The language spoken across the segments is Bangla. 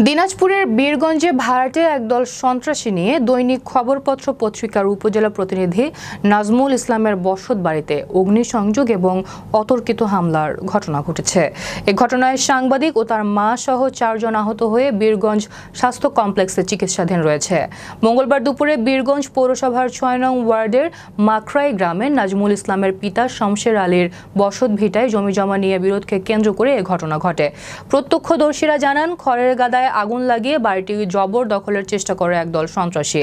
দিনাজপুরের বীরগঞ্জে ভাড়াটে একদল সন্ত্রাসী নিয়ে দৈনিক খবরপত্র পত্রিকার উপজেলা প্রতিনিধি নাজমুল ইসলামের বসত বাড়িতে অগ্নিসংযোগ এবং অতর্কিত হামলার ঘটনা ঘটেছে। এ ঘটনায় সাংবাদিক ও তার মা সহ 4 জন আহত হয়ে বীরগঞ্জ স্বাস্থ্য কমপ্লেক্সে চিকিৎসাধীন রয়েছে। মঙ্গলবার দুপুরে বীরগঞ্জ পৌরসভার 6 নং ওয়ার্ডের মাখরাই গ্রামে নাজমুল ইসলামের পিতা শমশের আলীর বসত ভিটায় জমিজমা নিয়ে বিরোধকে কেন্দ্র করে এ ঘটনা ঘটে। প্রত্যক্ষদর্শীরা জানান, খড়ের গাদায় আগুন লাগিয়ে বাড়িটি জবরদখলের চেষ্টা করে একদল সন্ত্রাসী।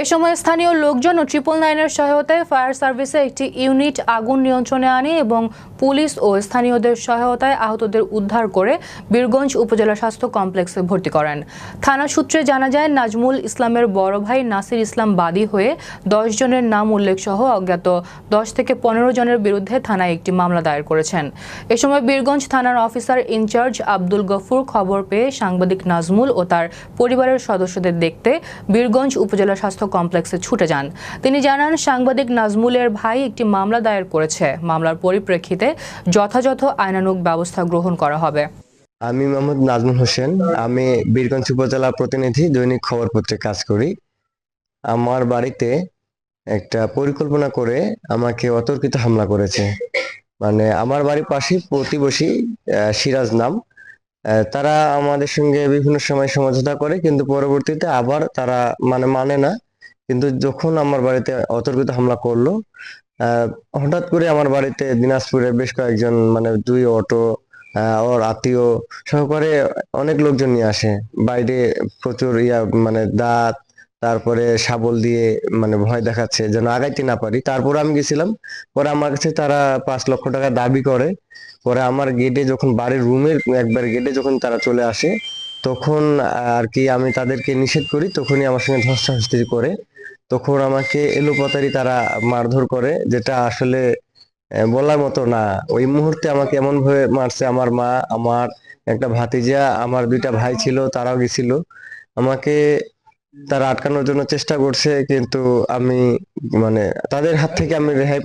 এ সময় স্থানীয় লোকজন ও 999-এর সহায়তায় ফায়ার সার্ভিসের একটি ইউনিট আগুন নিয়ন্ত্রণে আনে এবং পুলিশ ও স্থানীয়দের সহায়তায় আহতদের উদ্ধার করে বীরগঞ্জ উপজেলা স্বাস্থ্য কমপ্লেক্সে ভর্তি করেন। থানা সূত্রে জানা যায়, নাজমুল ইসলামের বড় ভাই নাসির ইসলাম বাদী হয়ে 10 জনের নাম উল্লেখ সহ অজ্ঞাত 10 থেকে 15 জনের বিরুদ্ধে থানায় একটি মামলা দায়ের করেছেন। এ সময় বীরগঞ্জ থানার অফিসার ইনচার্জ আব্দুল গফুর খবর পেয়ে সাংবাদিক নাজমুল ও তার পরিবারের সদস্যদের দেখতে বীরগঞ্জ উপজেলা স্বাস্থ্য কমপ্লেক্সে ছুটে যান। তিনি জানান, সাংবাদিক নাজমুলের ভাই একটি মামলা দায়ের করেছে। মামলার পরিপ্রেক্ষিতে যথাযথ আইনানুগ ব্যবস্থা গ্রহণ করা হবে। আমি মোহাম্মদ নাজমুল হোসেন। আমি বীরগঞ্জ উপজেলা প্রতিনিধি, দৈনিক খবর পত্রে কাজ করি। আমার বাড়িতে একটা পরিকল্পনা করে আমাকে অতর্কিত হামলা করেছে। মানে আমার বাড়ির পাশে প্রতিবেশী সিরাজ নাম, তারা আমাদের সঙ্গে বিভিন্ন সময় সমঝোতা করে, কিন্তু পরবর্তীতে আবার তারা মানে না। কিন্তু যখন আমার বাড়িতে অতর্কিত হামলা করলো, হঠাৎ করে আমার বাড়িতে দিনাজপুরে বেশ কয়েকজন, মানে 2 অটো, ওর আত্মীয় সহকারে অনেক লোকজন নিয়ে আসে। বাইরে প্রচুর মানে দাঁত, তারপরে শাবল দিয়ে মানে ভয় দেখাচ্ছে যেন আগাইতে না পারি। তারপর আমি গেছিলাম। পরে আমার কাছে তারা 5 লক্ষ টাকা দাবি করে। পরে আমার গেটে যখন, বাড়ির রুমের একবার গেটে যখন তারা চলে আসে, তখন আর কি আমি তাদেরকে নিষেধ করি, তখনই আমার সঙ্গে ধস্তাধস্তি করে। তখন আমাকে এলোপাতাড়ি তারা মারধর করে, যেটা আসলে বলার মতো না। ওই মুহূর্তে আমাকে এমন ভাবে মারছে, আমার মা, আমার একটা ভাতিজা, আমার 2টা ভাই ছিল, তারাও গেছিল। আমাকে তারা আটকানোর জন্য চেষ্টা করছে, কিন্তু আমি মানে তাদের হাত থেকে আমি রেহাই